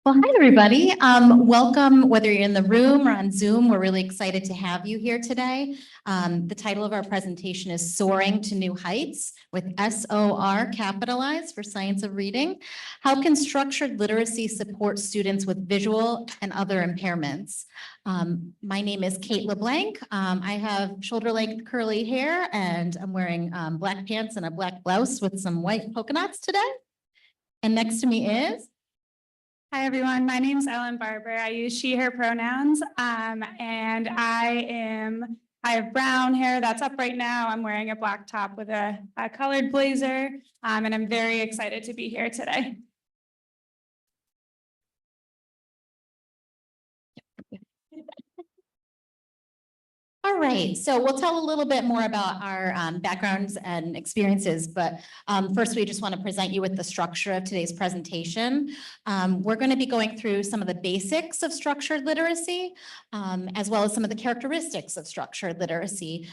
Well, hi, everybody. Welcome, whether you're in the room or on Zoom. We're really excited to have you here today. The title of our presentation is Soaring to New Heights with SOR capitalized for Science of Reading. How can structured literacy support students with visual and other impairments? My name is Kate LeBlanc. I have shoulder length curly hair and I'm wearing black pants and a black blouse with some white polka dots today. And next to me is Hi, everyone. My name is Ellen Barber. I use she, her pronouns, and I have brown hair that's up right now. I'm wearing a black top with a colored blazer, and I'm very excited to be here today. All right, so we'll tell a little bit more about our backgrounds and experiences, but first we just want to present you with the structure of today's presentation. We're going to be going through some of the basics of structured literacy, as well as some of the characteristics of structured literacy.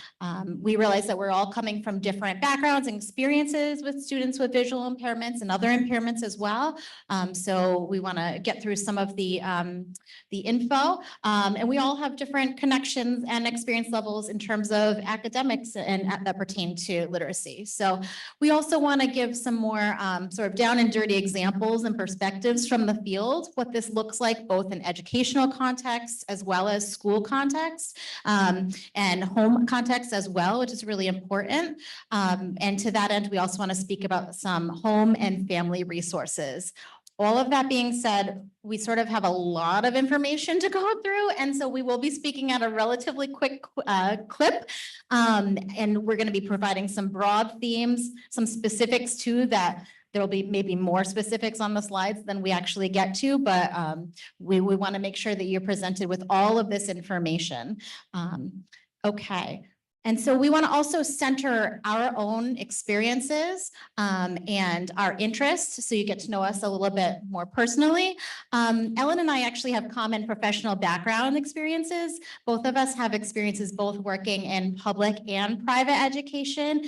We realize that we're all coming from different backgrounds and experiences with students with visual impairments and other impairments as well. So we want to get through some of the info, and we all have different connections and experience levels in terms of academics and that pertain to literacy. So we also want to give some more sort of down and dirty examples and perspectives from the field, what this looks like both in educational context as well as school context and home context as well, which is really important. And to that end, we also want to speak about some home and family resources. All of that being said, we sort of have a lot of information to go through, and so we will be speaking at a relatively quick clip, and we're going to be providing some broad themes, some specifics too, that there will be maybe more specifics on the slides than we actually get to, but we want to make sure that you're presented with all of this information. Okay. And so we want to also center our own experiences and our interests, so you get to know us a little bit more personally. Ellen and I actually have common professional background experiences. Both of us have experiences both working in public and private education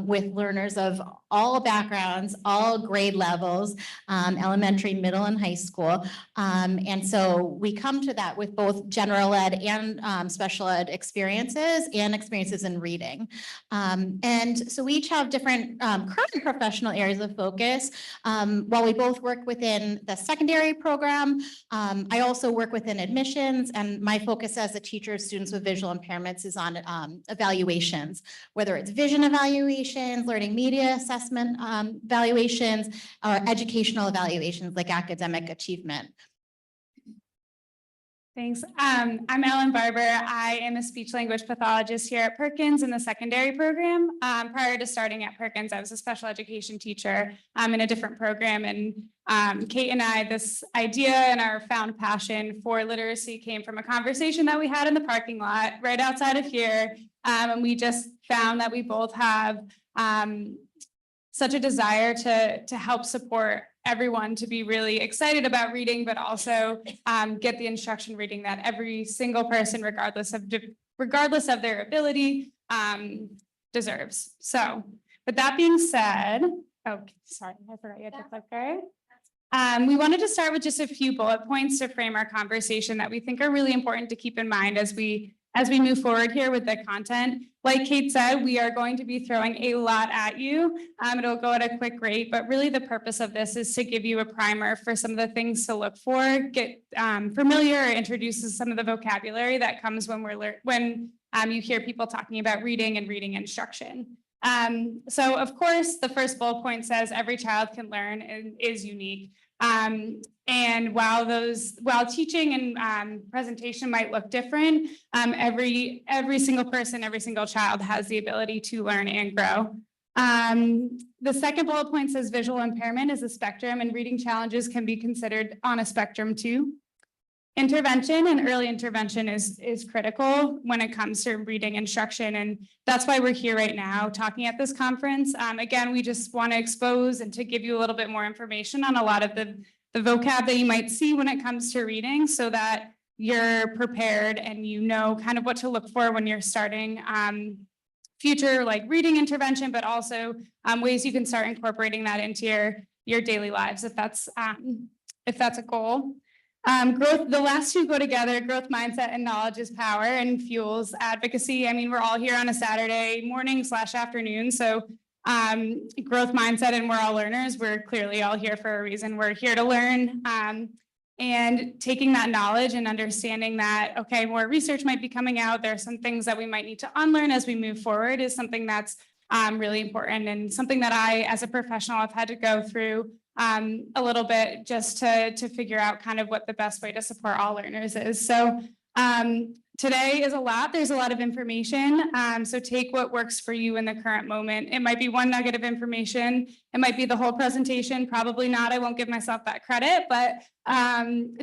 with learners of all backgrounds, all grade levels, elementary, middle, and high school. And so we come to that with both general ed and special ed experiences and experiences in reading. And so we each have different current professional areas of focus. While we both work within the secondary program, I also work within admissions, and my focus as a teacher of students with visual impairments is on evaluations, whether it's vision evaluations, learning media assessment evaluations, or educational evaluations like academic achievement. Thanks. I'm Ellen Barber. I am a speech language pathologist here at Perkins in the secondary program. Prior to starting at Perkins, I was a special education teacher in a different program. And Kate and I, this idea and our found passion for literacy came from a conversation that we had in the parking lot right outside of here. And we just found that we both have such a desire to help support everyone to be really excited about reading, but also get the instruction reading that every single person, regardless of their ability, deserves. So with that being said, oh, sorry, I forgot you had to click there. We wanted to start with just a few bullet points to frame our conversation that we think are really important to keep in mind as we move forward here with the content. Like Kate said, we are going to be throwing a lot at you. It'll go at a quick rate, but really the purpose of this is to give you a primer for some of the things to look for, get familiar, or introduces some of the vocabulary that comes when you hear people talking about reading and reading instruction. So of course, the first bullet point says every child can learn and is unique. And while teaching and presentation might look different, every single person, every single child has the ability to learn and grow. The second bullet point says visual impairment is a spectrum, and reading challenges can be considered on a spectrum too. Intervention and early intervention is critical when it comes to reading instruction, and that's why we're here right now talking at this conference. Again, we just want to expose and to give you a little bit more information on a lot of the vocab that you might see when it comes to reading, so that you're prepared and you know kind of what to look for when you're starting future like reading intervention, but also ways you can start incorporating that into your daily lives if that's if that's a goal. Growth, the last two go together, growth mindset and knowledge is power and fuels advocacy. I mean, we're all here on a Saturday morning / afternoon. So growth mindset and we're all learners. We're clearly all here for a reason. We're here to learn. And taking that knowledge and understanding that, okay, more research might be coming out. There are some things that we might need to unlearn as we move forward is something that's really important and something that I, as a professional, have had to go through a little bit just to figure out kind of what the best way to support all learners is. So today is a lot. There's a lot of information. So take what works for you in the current moment. It might be one nugget of information. It might be the whole presentation. Probably not. I won't give myself that credit, but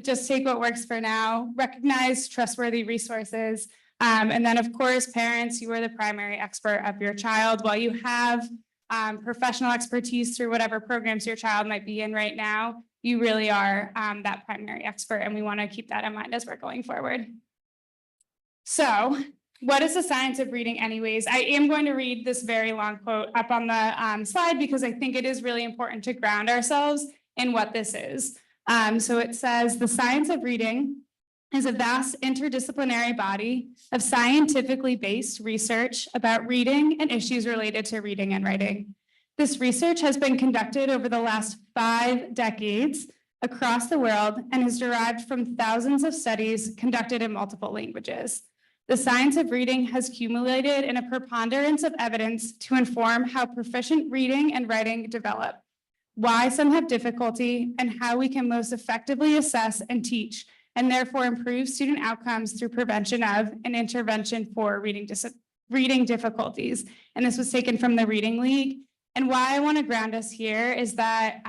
just take what works for now. Recognize trustworthy resources. And then, of course, parents, you are the primary expert of your child. While you have professional expertise through whatever programs your child might be in right now, you really are that primary expert. And we want to keep that in mind as we're going forward. So what is the science of reading anyways? I am going to read this very long quote up on the slide because I think it is really important to ground ourselves in what this is. So it says, the science of reading is a vast interdisciplinary body of scientifically based research about reading and issues related to reading and writing. This research has been conducted over the last 5 decades across the world and is derived from thousands of studies conducted in multiple languages. The science of reading has accumulated in a preponderance of evidence to inform how proficient reading and writing develop, why some have difficulty, and how we can most effectively assess and teach, and therefore improve student outcomes through prevention of and intervention for reading difficulties. And this was taken from the Reading League. And why I want to ground us here is that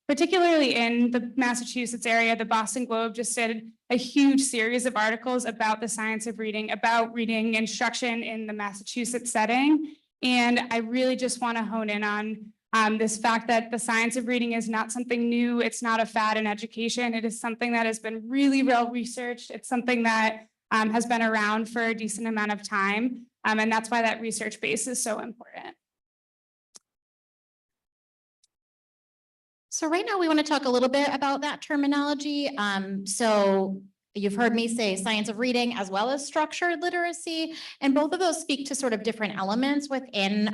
particularly in the Massachusetts area, the Boston Globe just did a huge series of articles about the science of reading, about reading instruction in the Massachusetts setting. And I really just want to hone in on this fact that the science of reading is not something new. It's not a fad in education. It is something that has been really well researched. It's something that has been around for a decent amount of time. And that's why that research base is so important. So right now we want to talk a little bit about that terminology. So you've heard me say science of reading as well as structured literacy, and both of those speak to sort of different elements within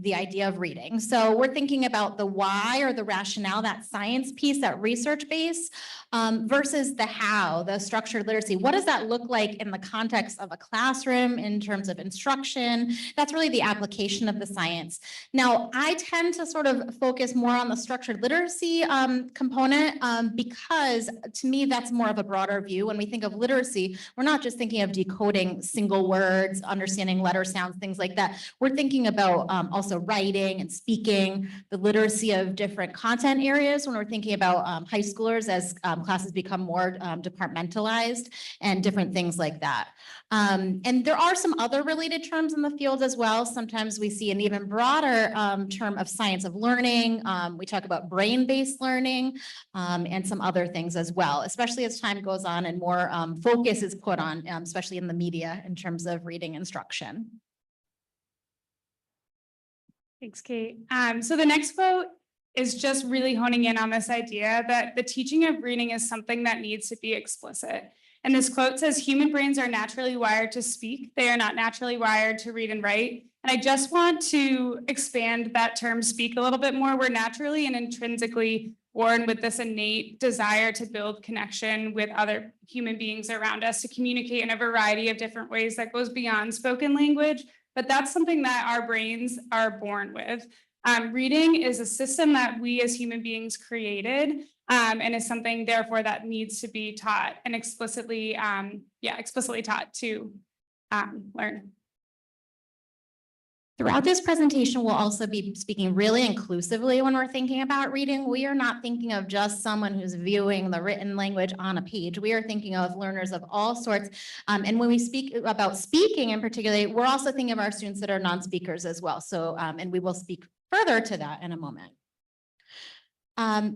the idea of reading. So we're thinking about the why or the rationale, that science piece, that research base, versus the how, the structured literacy. What does that look like in the context of a classroom in terms of instruction? That's really the application of the science. Now, I tend to sort of focus more on the structured literacy component because to me, that's more of a broader view. When we think of literacy, we're not just thinking of decoding single words, understanding letter sounds, things like that. We're thinking about also writing and speaking, the literacy of different content areas when we're thinking about high schoolers as classes become more departmentalized and different things like that. And there are some other related terms in the field as well. Sometimes we see an even broader term of science of learning. We talk about brain-based learning and some other things as well, especially as time goes on and more focus is put on, especially in the media in terms of reading instruction. Thanks, Kate. So the next quote is just really honing in on this idea that the teaching of reading is something that needs to be explicit. And this quote says, human brains are naturally wired to speak. They are not naturally wired to read and write. And I just want to expand that term speak a little bit more. We're naturally and intrinsically born with this innate desire to build connection with other human beings around us, to communicate in a variety of different ways that goes beyond spoken language. But that's something that our brains are born with. Reading is a system that we as human beings created and is something therefore that needs to be taught and explicitly taught to learn. Throughout this presentation, we'll also be speaking really inclusively when we're thinking about reading. We are not thinking of just someone who's viewing the written language on a page. We are thinking of learners of all sorts. And when we speak about speaking in particular, we're also thinking of our students that are non-speakers as well. So, and we will speak further to that in a moment.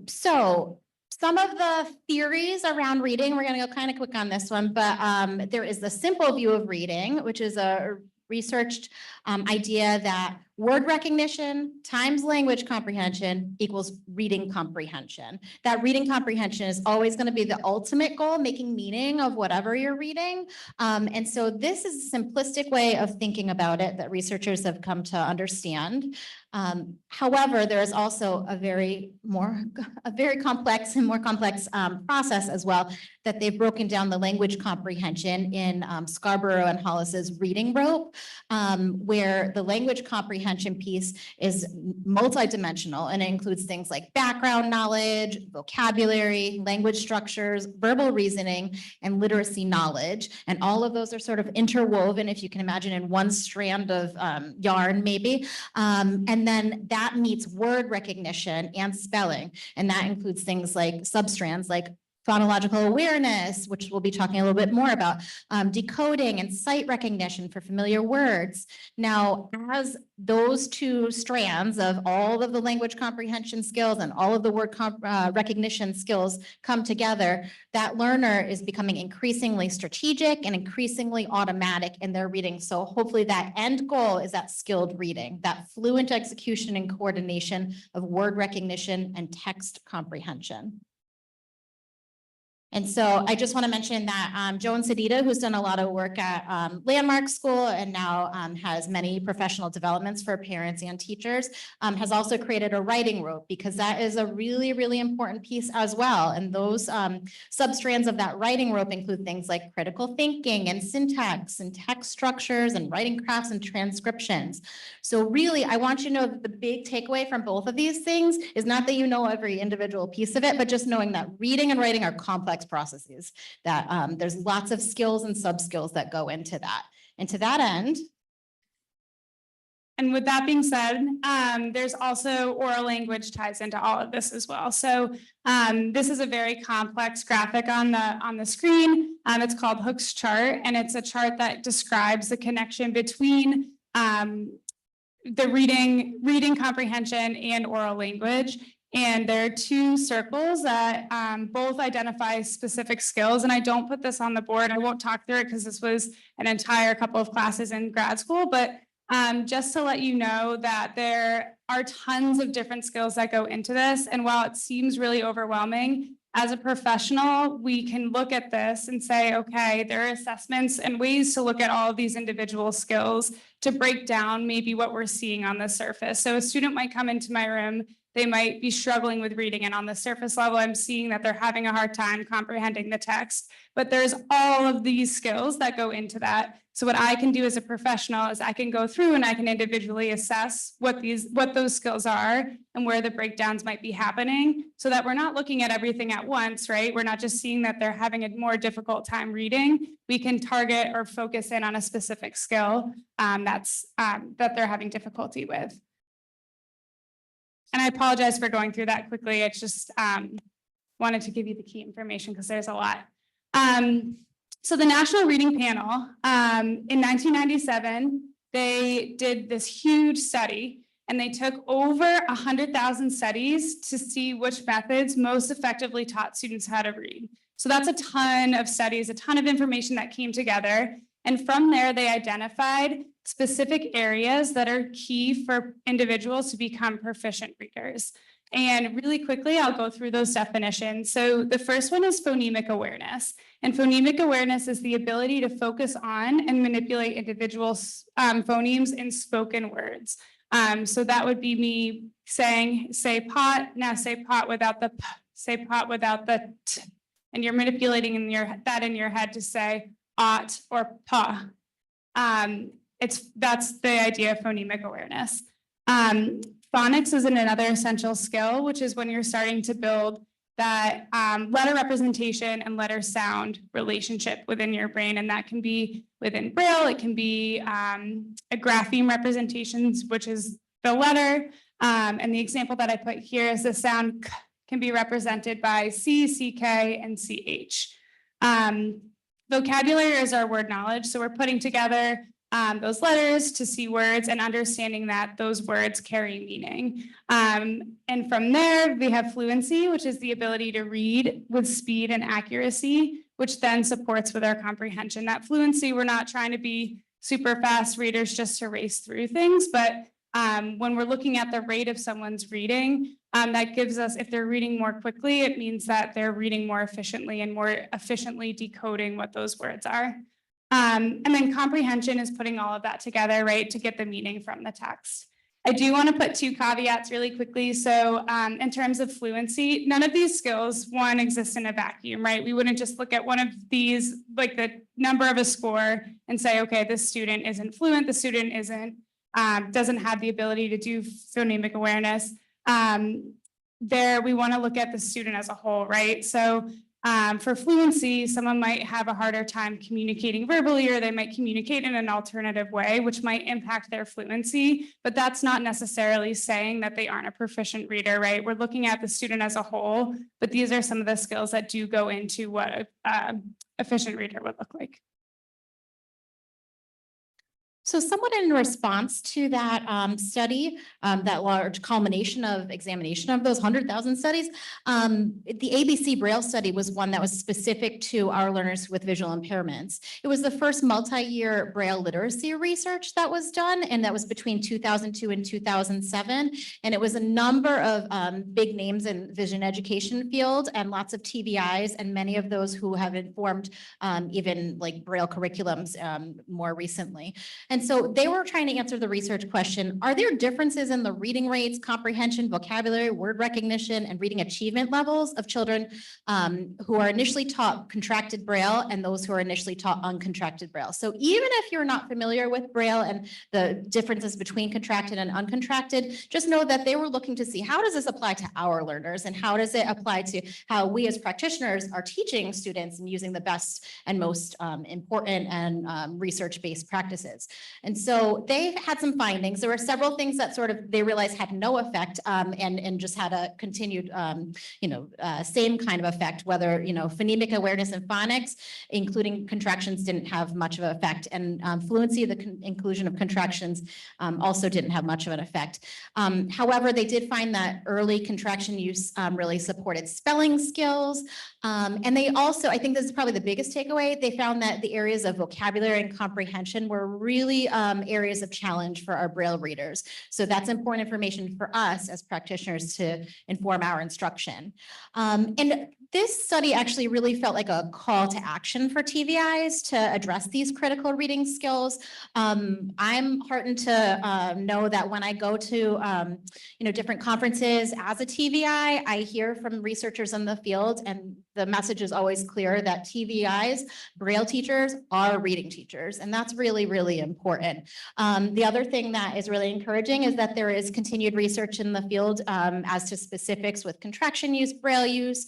So some of the theories around reading, we're going to go kind of quick on this one, but there is the simple view of reading, which is a researched idea that word recognition times language comprehension equals reading comprehension. That reading comprehension is always going to be the ultimate goal, making meaning of whatever you're reading. And so this is a simplistic way of thinking about it that researchers have come to understand. However, there is also a very complex and more complex process as well that they've broken down the language comprehension in Scarborough and Hollis's reading rope, where the language comprehension piece is multidimensional, and it includes things like background knowledge, vocabulary, language structures, verbal reasoning, and literacy knowledge. And all of those are sort of interwoven, if you can imagine, in one strand of yarn, maybe. And then that meets word recognition and spelling. And that includes things like substrands like phonological awareness, which we'll be talking a little bit more about, decoding and sight recognition for familiar words. Now, as those two strands of all of the language comprehension skills and all of the word recognition skills come together, that learner is becoming increasingly strategic and increasingly automatic in their reading. So hopefully that end goal is that skilled reading, that fluent execution and coordination of word recognition and text comprehension. And so I just want to mention that Joan Sedita, who's done a lot of work at Landmark School and now has many professional developments for parents and teachers, has also created a writing rope, because that is a really, really important piece as well. And those substrands of that writing rope include things like critical thinking and syntax and text structures and writing crafts and transcriptions. So really, I want you to know that the big takeaway from both of these things is not that you know every individual piece of it, but just knowing that reading and writing are complex processes, that there's lots of skills and sub-skills that go into that. And to that end, and with that being said, there's also oral language ties into all of this as well. So this is a very complex graphic on the screen. It's called Hook's chart, and it's a chart that describes the connection between the reading comprehension and oral language. And there are two circles that both identify specific skills. And I don't put this on the board. I won't talk through it because this was an entire couple of classes in grad school. But just to let you know that there are tons of different skills that go into this. And while it seems really overwhelming, as a professional, we can look at this and say, okay, there are assessments and ways to look at all of these individual skills to break down maybe what we're seeing on the surface. So a student might come into my room, they might be struggling with reading, and on the surface level, I'm seeing that they're having a hard time comprehending the text, but there's all of these skills that go into that. So what I can do as a professional is I can go through and I can individually assess what those skills are and where the breakdowns might be happening, so that we're not looking at everything at once, right? We're not just seeing that they're having a more difficult time reading. We can target or focus in on a specific skill that they're having difficulty with. And I apologize for going through that quickly. It's just wanted to give you the key information because there's a lot. So the National Reading Panel, in 1997, they did this huge study, and they took over 100,000 studies to see which methods most effectively taught students how to read. So that's a ton of studies, a ton of information that came together. And from there, they identified specific areas that are key for individuals to become proficient readers. And really quickly, I'll go through those definitions. So the first one is phonemic awareness. And phonemic awareness is the ability to focus on and manipulate individuals' phonemes in spoken words. So that would be me saying, say pot, now say pot without the p, say pot without the t. And you're manipulating in that in your head to say ought or pa. That's the idea of phonemic awareness. Phonics is another essential skill, which is when you're starting to build that letter representation and letter sound relationship within your brain. And that can be within Braille, it can be a grapheme representations, which is the letter. And the example that I put here is the sound k can be represented by C, CK, and CH. Vocabulary is our word knowledge. So we're putting together those letters to see words and understanding that those words carry meaning. And from there, we have fluency, which is the ability to read with speed and accuracy, which then supports with our comprehension. That fluency, we're not trying to be super fast readers just to race through things, but When we're looking at the rate of someone's reading, that gives us, if they're reading more quickly, it means that they're reading more efficiently and more efficiently decoding what those words are. And then comprehension is putting all of that together, right, to get the meaning from the text. I do want to put two caveats really quickly. So in terms of fluency, none of these skills, one, exist in a vacuum, right? We wouldn't just look at one of these, like the number of a score, and say, okay, this student isn't fluent, the student isn't, doesn't have the ability to do phonemic awareness. We want to look at the student as a whole, right? So for fluency, someone might have a harder time communicating verbally, or they might communicate in an alternative way, which might impact their fluency, but that's not necessarily saying that they aren't a proficient reader, right? We're looking at the student as a whole, but these are some of the skills that do go into what an efficient reader would look like. So somewhat in response to that study, that large culmination of examination of those 100,000 studies, the ABC Braille study was one that was specific to our learners with visual impairments. It was the first multi-year Braille literacy research that was done, and that was between 2002 and 2007. And it was a number of big names in vision education field and lots of TVIs, and many of those who have informed even like Braille curriculums more recently. And so they were trying to answer the research question, are there differences in the reading rates, comprehension, vocabulary, word recognition, and reading achievement levels of children who are initially taught contracted Braille and those who are initially taught uncontracted Braille? So even if you're not familiar with Braille and the differences between contracted and uncontracted, just know that they were looking to see how does this apply to our learners and how does it apply to how we as practitioners are teaching students and using the best and most important and research-based practices. And so they had some findings. There were several things that sort of they realized had no effect and just had a continued, same kind of effect, whether, phonemic awareness and phonics, including contractions, didn't have much of an effect. And fluency, the inclusion of contractions also didn't have much of an effect. However, they did find that early contraction use really supported spelling skills. And they also, I think this is probably the biggest takeaway, they found that the areas of vocabulary and comprehension were really areas of challenge for our Braille readers. So that's important information for us as practitioners to inform our instruction. And this study actually really felt like a call to action for TVIs to address these critical reading skills. I'm heartened to know that when I go to different conferences as a TVI, I hear from researchers in the field, and the message is always clear that TVIs, Braille teachers, are reading teachers, and that's really, really important. The other thing that is really encouraging is that there is continued research in the field as to specifics with contraction use, Braille use,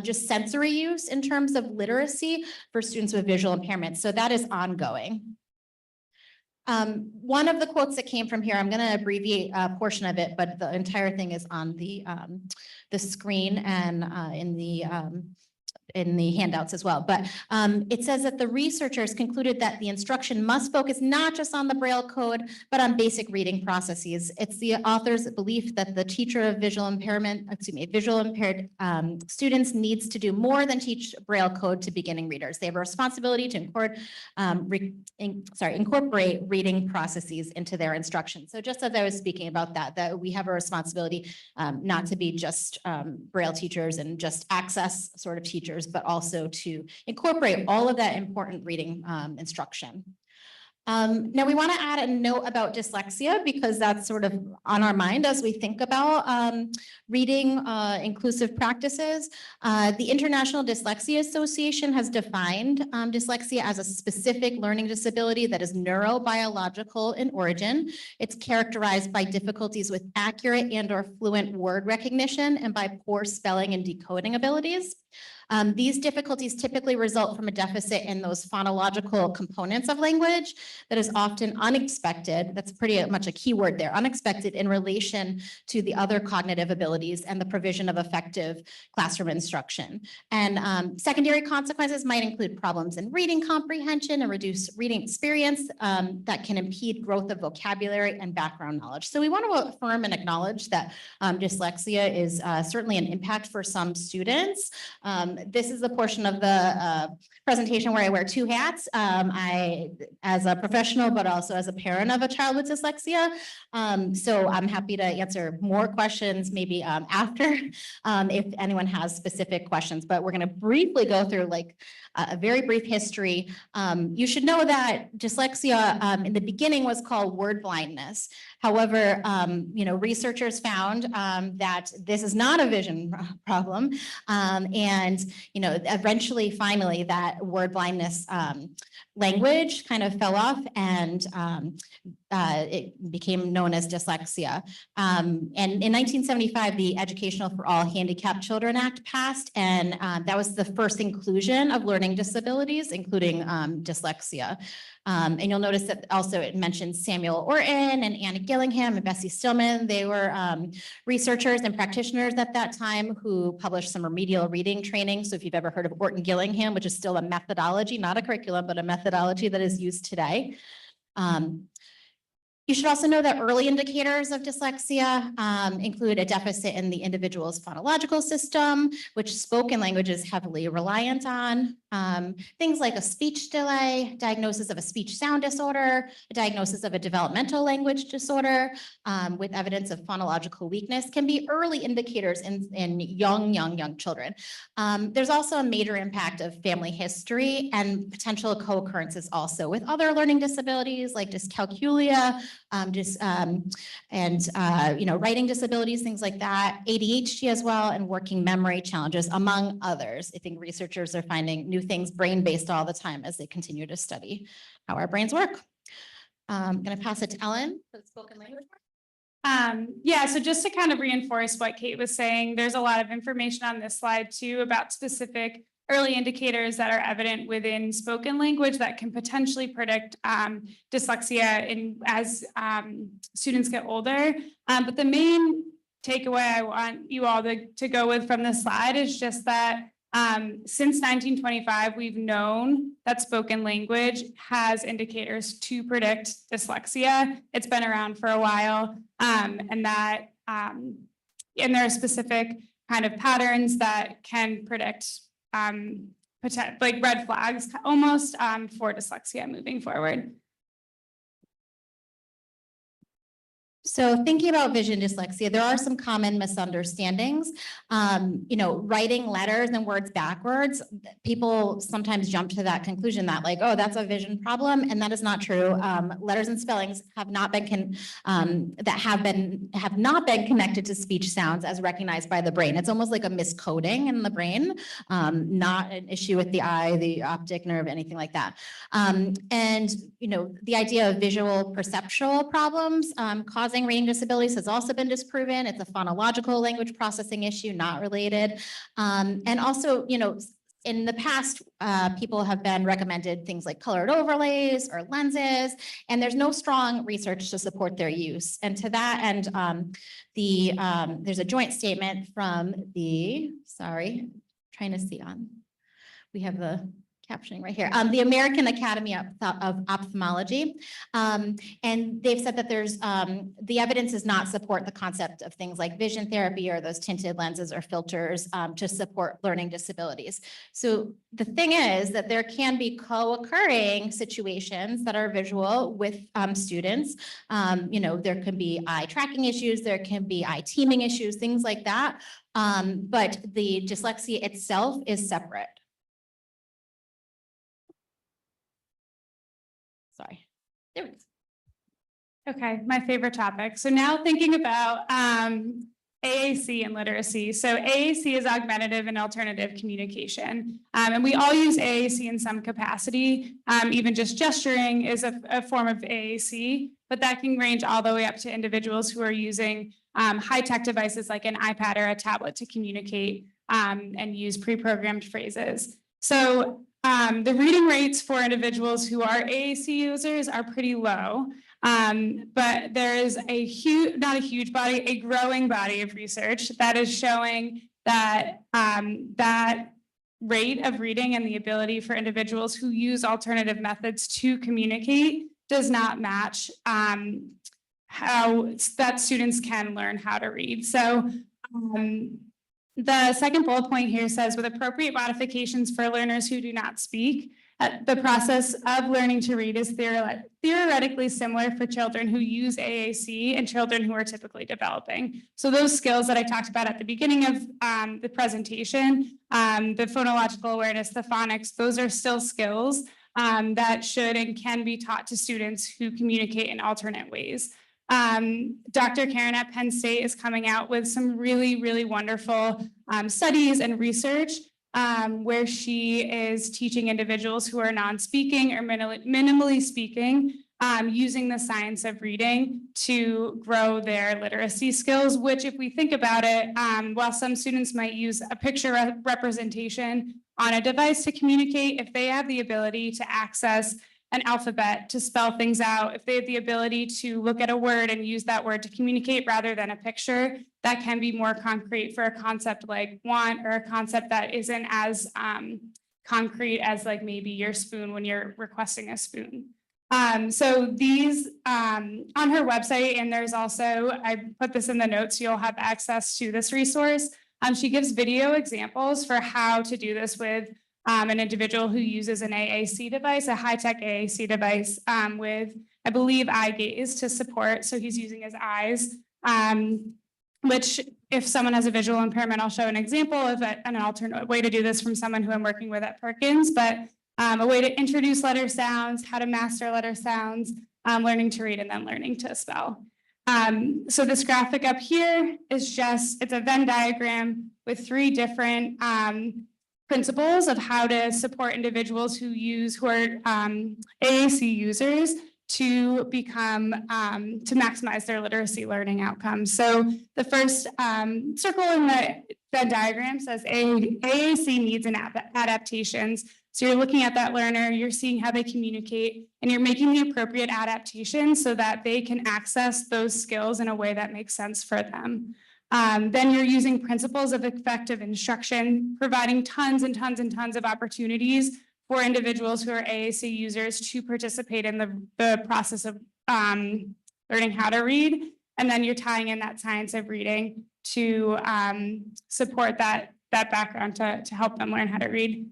just sensory use in terms of literacy for students with visual impairments. So that is ongoing. One of the quotes that came from here, I'm going to abbreviate a portion of it, but the entire thing is on the screen and in the handouts as well. But it says that the researchers concluded that the instruction must focus not just on the Braille code, but on basic reading processes. It's the author's belief that the teacher of visual impaired students needs to do more than teach Braille code to beginning readers. They have a responsibility to incorporate reading processes into their instruction. So just as I was speaking about that we have a responsibility not to be just Braille teachers and just access sort of teachers, but also to incorporate all of that important reading instruction. Now we want to add a note about dyslexia because that's sort of on our mind as we think about reading inclusive practices. The International Dyslexia Association has defined dyslexia as a specific learning disability that is neurobiological in origin. It's characterized by difficulties with accurate and/or fluent word recognition and by poor spelling and decoding abilities. These difficulties typically result from a deficit in those phonological components of language that is often unexpected. That's pretty much a key word there, unexpected in relation to the other cognitive abilities and the provision of effective classroom instruction. And secondary consequences might include problems in reading comprehension and reduced reading experience that can impede growth of vocabulary and background knowledge. So we want to affirm and acknowledge that dyslexia is certainly an impact for some students. This is the portion of the presentation where I wear two hats. I, as a professional, but also as a parent of a child with dyslexia. So I'm happy to answer more questions maybe after if anyone has specific questions, but we're going to briefly go through like a very brief history. You should know that dyslexia in the beginning was called word blindness. However, you know, researchers found that this is not a vision problem. And, you know, eventually, finally, that word blindness language kind of fell off and it became known as dyslexia. And in 1975, the Educational for All Handicapped Children Act passed, and that was the first inclusion of learning disabilities, including dyslexia. And you'll notice that also it mentions Samuel Orton and Anna Gillingham and Bessie Stillman. They were researchers and practitioners at that time who published some remedial reading training. So if you've ever heard of Orton Gillingham, which is still a methodology, not a curriculum, but a methodology that is used today. You should also know that early indicators of dyslexia include a deficit in the individual's phonological system, which spoken language is heavily reliant on. Things like a speech delay, diagnosis of a speech sound disorder, a diagnosis of a developmental language disorder with evidence of phonological weakness can be early indicators in young children. There's also a major impact of family history and potential co-occurrences also with other learning disabilities like dyscalculia, you know, writing disabilities, things like that, ADHD as well, and working memory challenges, among others. I think researchers are finding new things brain-based all the time as they continue to study how our brains work. I'm going to pass it to Ellen for the spoken language work. Yeah, so just to kind of reinforce what Kate was saying, there's a lot of information on this slide too about specific early indicators that are evident within spoken language that can potentially predict dyslexia as students get older. But the main takeaway I want you all to go with from this slide is just that since 1925, we've known that spoken language has indicators to predict dyslexia. It's been around for a while, and there are specific kind of patterns that can predict like red flags almost for dyslexia moving forward. So thinking about vision dyslexia, there are some common misunderstandings. You know, writing letters and words backwards, people sometimes jump to that conclusion that like, oh, that's a vision problem, and that is not true. Letters and spellings have not been connected to speech sounds as recognized by the brain. It's almost like a miscoding in the brain, not an issue with the eye, the optic nerve, anything like that. And you know, the idea of visual perceptual problems causing reading disabilities has also been disproven. It's a phonological language processing issue, not related. And also, you know, in the past, people have been recommended things like colored overlays or lenses, and there's no strong research to support their use. And to that end, there's a joint statement from we have the captioning right here, the American Academy of Ophthalmology. And they've said that there's, the evidence does not support the concept of things like vision therapy or those tinted lenses or filters to support learning disabilities. So the thing is that there can be co-occurring situations that are visual with students. You know, there can be eye tracking issues, there can be eye teaming issues, things like that. But the dyslexia itself is separate. Sorry, there we go. Okay, my favorite topic. So now thinking about AAC and literacy. So AAC is augmentative and alternative communication. And we all use AAC in some capacity. Even just gesturing is a form of AAC, but that can range all the way up to individuals who are using high-tech devices like an iPad or a tablet to communicate and use pre-programmed phrases. So the reading rates for individuals who are AAC users are pretty low, but there is a growing body of research that is showing that that rate of reading and the ability for individuals who use alternative methods to communicate does not match how that students can learn how to read. So The second bullet point here says, with appropriate modifications for learners who do not speak, the process of learning to read is theoretically similar for children who use AAC and children who are typically developing. So those skills that I talked about at the beginning of the presentation, the phonological awareness, the phonics, those are still skills that should and can be taught to students who communicate in alternate ways. Dr. Karen at Penn State is coming out with some really, really wonderful studies and research where she is teaching individuals who are non-speaking or minimally speaking using the science of reading to grow their literacy skills, which if we think about it, while some students might use a picture representation on a device to communicate, if they have the ability to access an alphabet to spell things out, if they have the ability to look at a word and use that word to communicate rather than a picture, that can be more concrete for a concept like want, or a concept that isn't as concrete as like maybe your spoon when you're requesting a spoon. So these on her website, and there's also, I put this in the notes, so you'll have access to this resource. She gives video examples for how to do this with an individual who uses an AAC device, a high-tech AAC device with, I believe, eye gaze to support. So he's using his eyes, which if someone has a visual impairment, I'll show an example of an alternate way to do this from someone who I'm working with at Perkins, but a way to introduce letter sounds, how to master letter sounds, learning to read, and then learning to spell. So this graphic up here is just, it's a Venn diagram with 3 different principles of how to support individuals who are AAC users to become, to maximize their literacy learning outcomes. So the first circle in the Venn diagram says AAC needs and adaptations. So you're looking at that learner, you're seeing how they communicate, and you're making the appropriate adaptations so that they can access those skills in a way that makes sense for them. Then you're using principles of effective instruction, providing tons and tons and tons of opportunities for individuals who are AAC users to participate in the process of learning how to read. And then you're tying in that science of reading to support that background to help them learn how to read.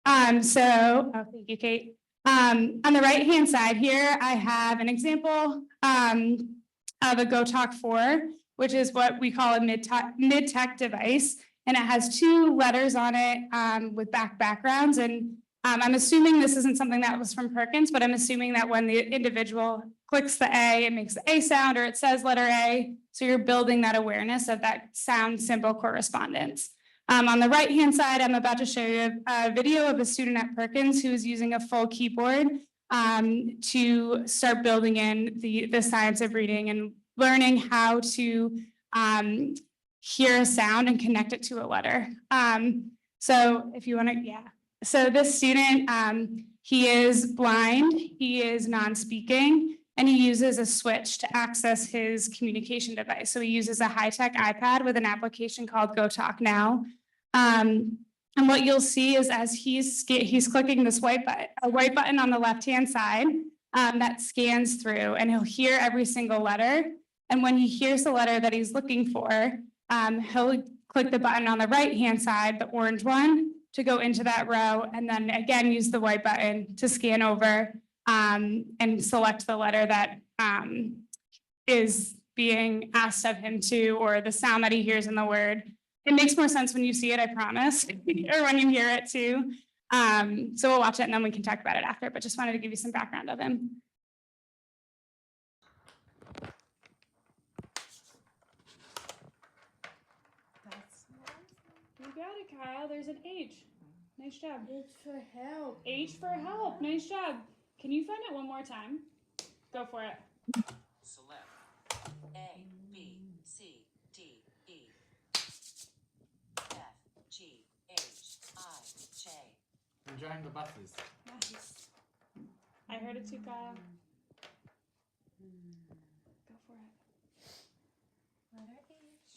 Thank you, Kate. On the right-hand side here, I have an example of a GoTalk 4, which is what we call a mid-tech device. And it has 2 letters on it with backgrounds. And I'm assuming this isn't something that was from Perkins, but I'm assuming that when the individual clicks the A, it makes the A sound, or it says letter A. So you're building that awareness of that sound symbol correspondence. On the right-hand side, I'm about to show you a video of a student at Perkins who is using a full keyboard to start building in the science of reading and learning how to hear a sound and connect it to a letter. So if you want to, yeah. So this student, he is blind, he is non-speaking, and he uses a switch to access his communication device. So he uses a high-tech iPad with an application called GoTalk Now. And what you'll see is as he's clicking this white button on the left-hand side that scans through, and he'll hear every single letter. And when he hears the letter that he's looking for, he'll click the button on the right-hand side, the orange one, to go into that row, and then again use the white button to scan over and select the letter that is being asked of him to, or the sound that he hears in the word. It makes more sense when you see it, I promise, or when you hear it too. So we'll watch it and then we can talk about it after, but just wanted to give you some background of him. You got it, Kyle. There's an H. Nice job. H for help. H for help. Nice job. Can you find it one more time? Go for it. Select A, B, C, D, E, F, G, H, I, J. Enjoying the buses. Nice. I heard it too, Kyle. Go for it. Letter H.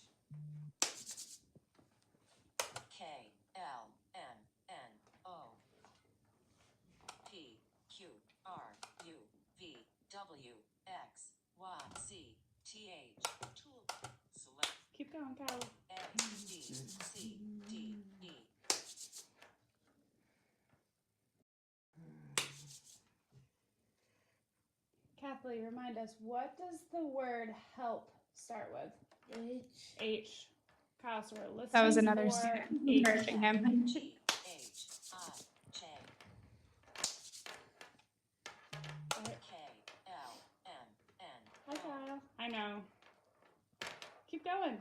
K, L, M, N, O. P, Q, R, U, V, W, X, Y, Z, T, H. Tool. Select Keep going, Kyle. A, A, B, C, D, E. Kathleen, remind us, what does the word help start with? H. Kyle, so we're listening. That was another student encouraging him. G, H, I, J. K, L, M, N. Hi, Kyle. I know. Keep going.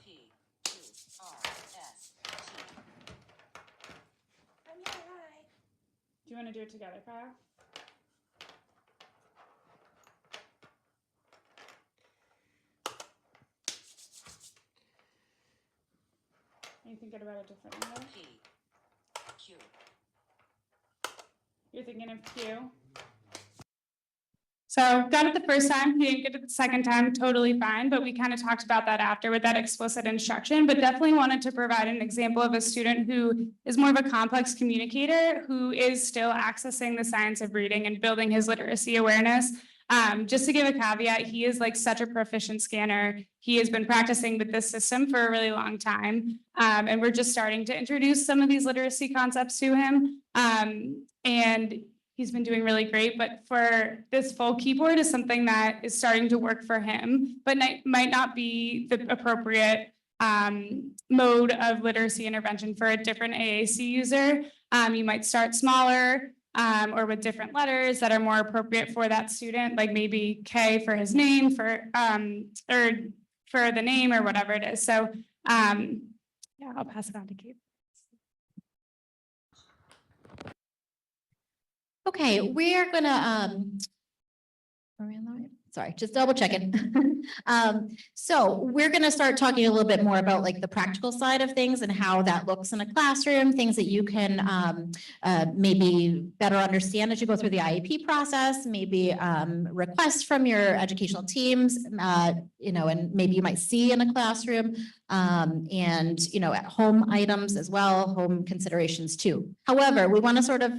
P, Q, R, S, T. Do you want to do it together, Kyle? Are you thinking about a different one? P, Q. You're thinking of Q? So got it the first time, he didn't get it the second time, totally fine, but we kind of talked about that after with that explicit instruction, but definitely wanted to provide an example of a student who is more of a complex communicator, who is still accessing the science of reading and building his literacy awareness. Just to give a caveat, he is like such a proficient scanner. He has been practicing with this system for a really long time. And we're just starting to introduce some of these literacy concepts to him. And he's been doing really great, but for this full keyboard is something that is starting to work for him, but might not be the appropriate mode of literacy intervention for a different AAC user. You might start smaller or with different letters that are more appropriate for that student, like maybe K for his name, or for the name or whatever it is. So yeah, I'll pass it on to Kate. Okay, we're gonna, are we on the right? Sorry, just double checking. So we're gonna start talking a little bit more about like the practical side of things and how that looks in a classroom, things that you can maybe better understand as you go through the IEP process, maybe requests from your educational teams, and maybe you might see in a classroom, and, at home items as well, home considerations too. However, we want to sort of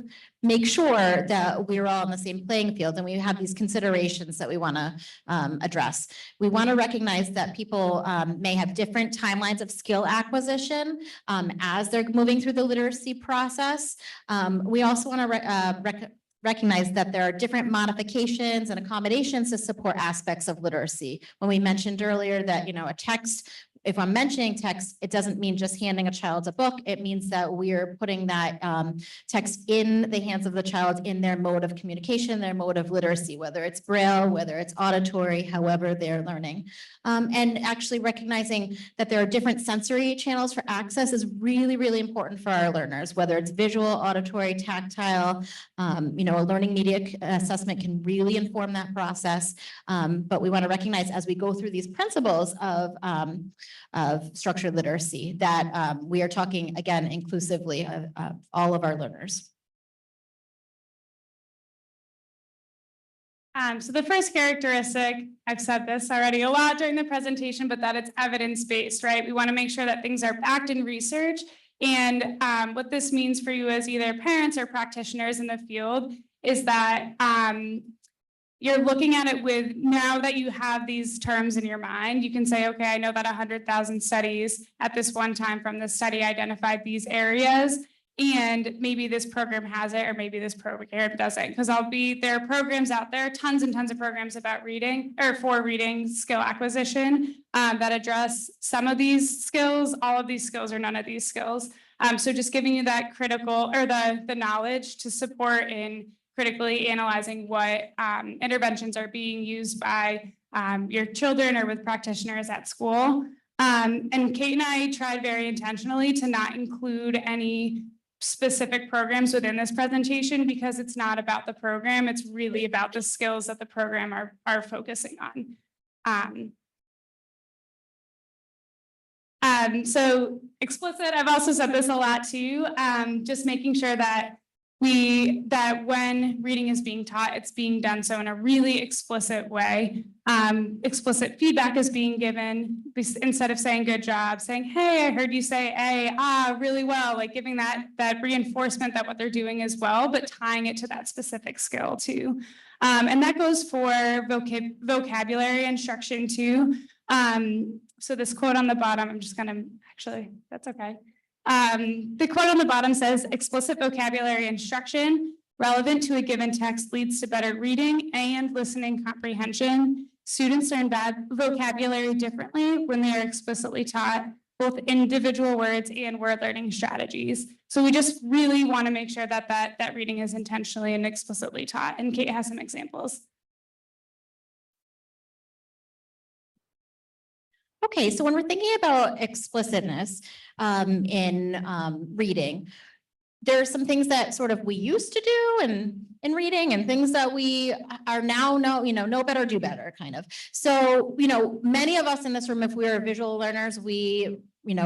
make sure that we're all on the same playing field and we have these considerations that we want to address. We want to recognize that people may have different timelines of skill acquisition as they're moving through the literacy process. We also want to recognize that there are different modifications and accommodations to support aspects of literacy. When we mentioned earlier that, a text, if I'm mentioning text, it doesn't mean just handing a child a book. It means that we're putting that text in the hands of the child in their mode of communication, their mode of literacy, whether it's Braille, whether it's auditory, however they're learning. And actually recognizing that there are different sensory channels for access is really, really important for our learners, whether it's visual, auditory, tactile. A learning media assessment can really inform that process. But we want to recognize as we go through these principles of structured literacy that we are talking, again, inclusively of all of our learners. So the first characteristic, I've said this already a lot during the presentation, but that it's evidence-based, right? We want to make sure that things are backed in research. And what this means for you as either parents or practitioners in the field is that you're looking at it with, now that you have these terms in your mind, you can say, okay, I know that 100,000 studies at this one time from this study identified these areas, and maybe this program has it, or maybe this program doesn't, because there are programs out there, tons and tons of programs about reading, or for reading skill acquisition that address some of these skills, all of these skills, or none of these skills. So just giving you that critical, or the knowledge to support in critically analyzing what interventions are being used by your children or with practitioners at school. And Kate and I tried very intentionally to not include any specific programs within this presentation because it's not about the program, it's really about the skills that the program are focusing on. So explicit, I've also said this a lot too, just making sure that when reading is being taught, it's being done so in a really explicit way. Explicit feedback is being given instead of saying good job, saying, hey, I heard you say really well, like giving that reinforcement that what they're doing is well, but tying it to that specific skill too. And that goes for vocabulary instruction too. So this quote on the bottom, I'm just gonna, actually, that's okay. The quote on the bottom says, explicit vocabulary instruction relevant to a given text leads to better reading and listening comprehension. Students learn bad vocabulary differently when they are explicitly taught both individual words and word learning strategies. So we just really want to make sure that that reading is intentionally and explicitly taught. And Kate has some examples. Okay, so when we're thinking about explicitness in reading, there are some things that sort of we used to do in reading and things that we are now know better, do better kind of. So, many of us in this room, if we are visual learners, we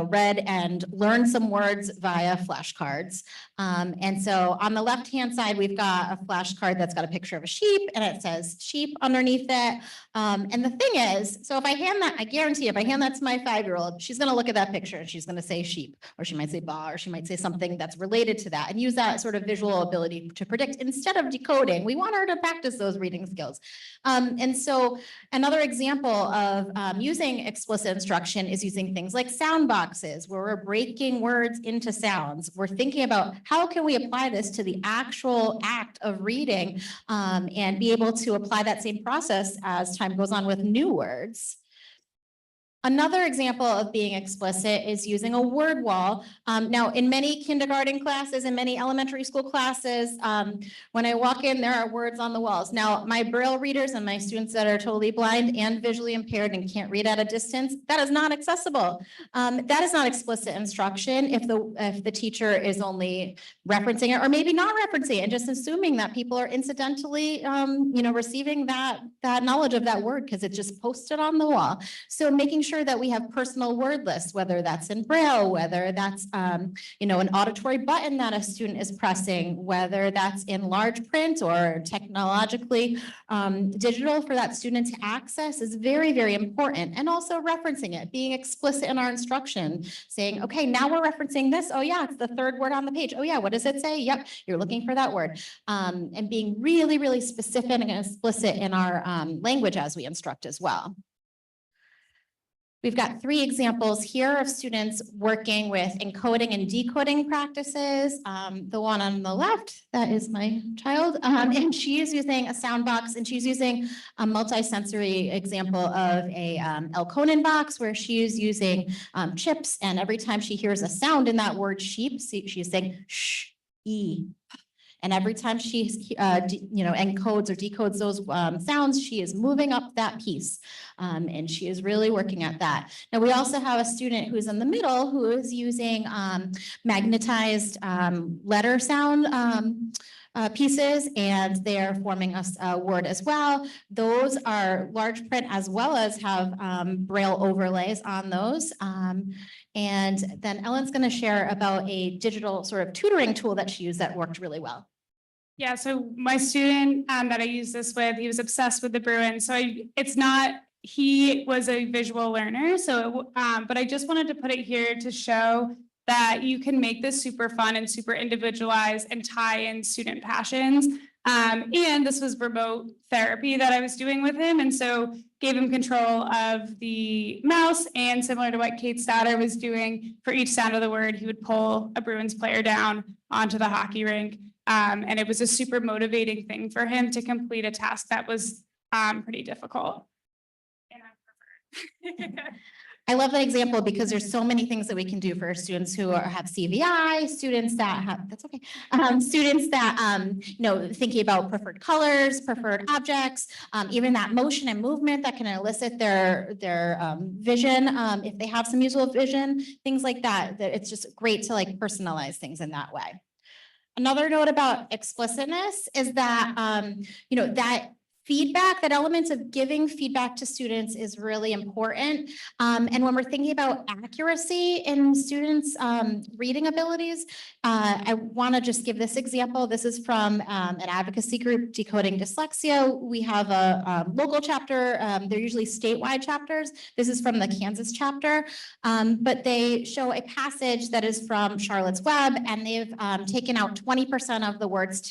read and learned some words via flashcards. And so on the left-hand side, we've got a flashcard that's got a picture of a sheep and it says sheep underneath it. And the thing is, so if I hand that, I guarantee if I hand that to my 5-year-old, she's going to look at that picture and she's going to say sheep, or she might say ba, or she might say something that's related to that and use that sort of visual ability to predict instead of decoding. We want her to practice those reading skills. And so another example of using explicit instruction is using things like sound boxes where we're breaking words into sounds. We're thinking about how can we apply this to the actual act of reading and be able to apply that same process as time goes on with new words. Another example of being explicit is using a word wall. Now, in many kindergarten classes and many elementary school classes, when I walk in, there are words on the walls. Now, my Braille readers and my students that are totally blind and visually impaired and can't read at a distance, that is not accessible. That is not explicit instruction if the teacher is only referencing it or maybe not referencing it and just assuming that people are incidentally, receiving that knowledge of that word because it's just posted on the wall. So making sure that we have personal word lists, whether that's in Braille, whether that's, an auditory button that a student is pressing, whether that's in large print or technologically digital for that student to access is very, very important. And also referencing it, being explicit in our instruction, saying, okay, now we're referencing this. Oh yeah, it's the third word on the page. Oh yeah, what does it say? Yep, you're looking for that word. And being really, really specific and explicit in our language as we instruct as well. We've got 3 examples here of students working with encoding and decoding practices. The one on the left, that is my child, and she is using a sound box and she's using a multi-sensory example of a Elkonin box where she is using chips, and every time she hears a sound in that word sheep, she's saying shh, e. And every time she, encodes or decodes those sounds, she is moving up that piece. And she is really working at that. Now, we also have a student who's in the middle who is using magnetized letter sound pieces, and they're forming a word as well. Those are large print as well as have Braille overlays on those. And then Ellen's going to share about a digital sort of tutoring tool that she used that worked really well. Yeah, so my student that I use this with, he was obsessed with the Bruins. So he was a visual learner. So, but I just wanted to put it here to show that you can make this super fun and super individualized and tie in student passions. And this was remote therapy that I was doing with him. And so gave him control of the mouse, and similar to what Kate's daughter was doing, for each sound of the word, he would pull a Bruins player down onto the hockey rink. And it was a super motivating thing for him to complete a task that was pretty difficult. And I preferred. I love that example because there's so many things that we can do for students who have CVI, students that have, that's okay, students that, thinking about preferred colors, preferred objects, even that motion and movement that can elicit their vision, if they have some usual vision, things like that, that it's just great to like personalize things in that way. Another note about explicitness is that, that feedback, that element of giving feedback to students is really important. And when we're thinking about accuracy in students' reading abilities, I want to just give this example. This is from an advocacy group, Decoding Dyslexia. We have a local chapter. They're usually statewide chapters. This is from the Kansas chapter, but they show a passage that is from Charlotte's Web, and they've taken out 20% of the words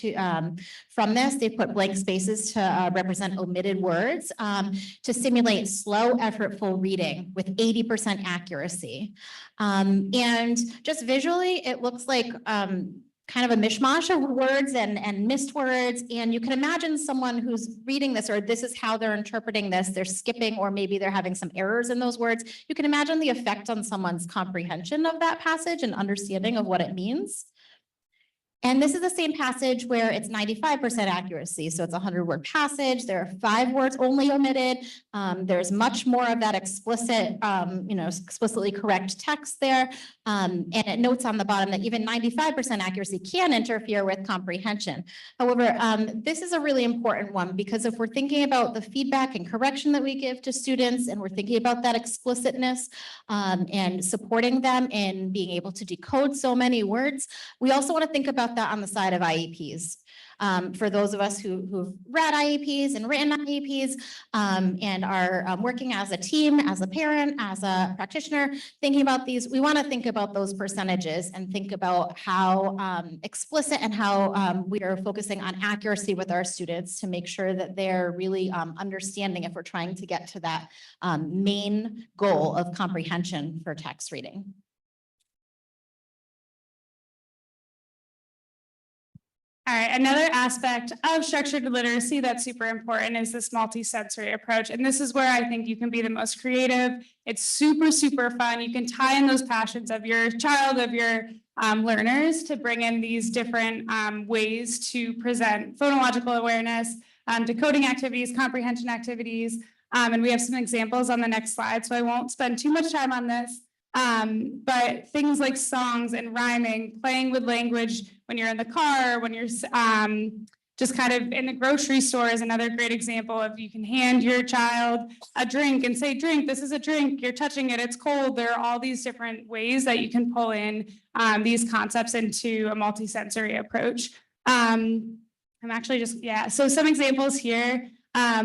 from this. They've put blank spaces to represent represent omitted words to simulate slow, effortful reading with 80% accuracy. And just visually, it looks like kind of a mishmash of words and missed words. And you can imagine someone who's reading this, or this is how they're interpreting this, they're skipping, or maybe they're having some errors in those words. You can imagine the effect on someone's comprehension of that passage and understanding of what it means. And this is the same passage where it's 95% accuracy. So it's a 100-word passage. There are 5 words only omitted. There's much more of that explicit, explicitly correct text there. And it notes on the bottom that even 95% accuracy can interfere with comprehension. However, this is a really important one because if we're thinking about the feedback and correction that we give to students, and we're thinking about that explicitness and supporting them in being able to decode so many words, we also want to think about that on the side of IEPs. For those of us who've read IEPs and written IEPs and are working as a team, as a parent, as a practitioner, thinking about these, we want to think about those percentages and think about how explicit and how we are focusing on accuracy with our students to make sure that they're really understanding if we're trying to get to that main goal of comprehension for text reading. All right, another aspect of structured literacy that's super important is this multisensory approach. And this is where I think you can be the most creative. It's super, super fun. You can tie in those passions of your child, of your learners to bring in these different ways to present phonological awareness, decoding activities, comprehension activities. And we have some examples on the next slide, so I won't spend too much time on this. But things like songs and rhyming, playing with language when you're in the car, when you're just kind of in the grocery store is another great example of you can hand your child a drink and say, drink, this is a drink, you're touching it, it's cold. There are all these different ways that you can pull in these concepts into a multisensory approach. I'm actually just, so some examples here.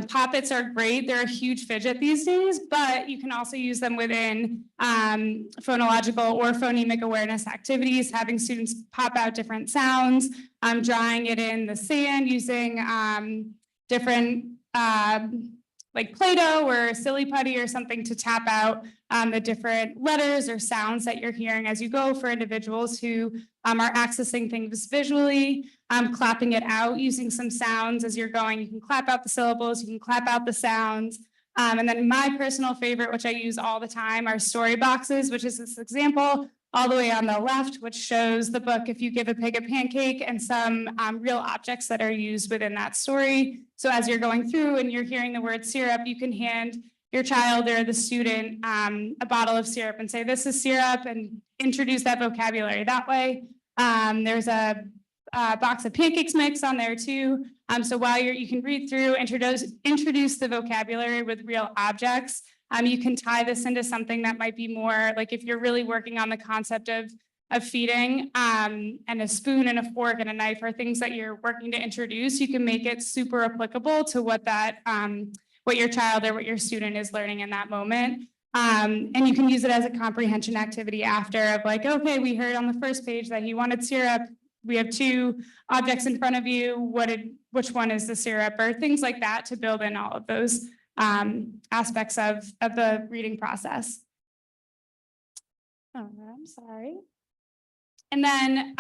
Poppets are great. They're a huge fidget these days, but you can also use them within phonological or phonemic awareness activities, having students pop out different sounds, drawing it in the sand using different like Play-Doh or Silly Putty or something to tap out the different letters or sounds that you're hearing as you go for individuals who are accessing things visually, clapping it out using some sounds as you're going. You can clap out the syllables, you can clap out the sounds. And then my personal favorite, which I use all the time, are story boxes, which is this example all the way on the left, which shows the book If You Give a Pig a Pancake and some real objects that are used within that story. So as you're going through and you're hearing the word syrup, you can hand your child or the student a bottle of syrup and say, this is syrup, and introduce that vocabulary that way. There's a box of pancakes mix on there too. So while you can read through, introduce the vocabulary with real objects. You can tie this into something that might be more like if you're really working on the concept of feeding and a spoon and a fork and a knife are things that you're working to introduce, you can make it super applicable to what that what your child or what your student is learning in that moment. And you can use it as a comprehension activity after of like, okay, we heard on the first page that he wanted syrup. We have 2 objects in front of you. Which one is the syrup, or things like that to build in all of those aspects of the reading process. Oh, I'm sorry. And then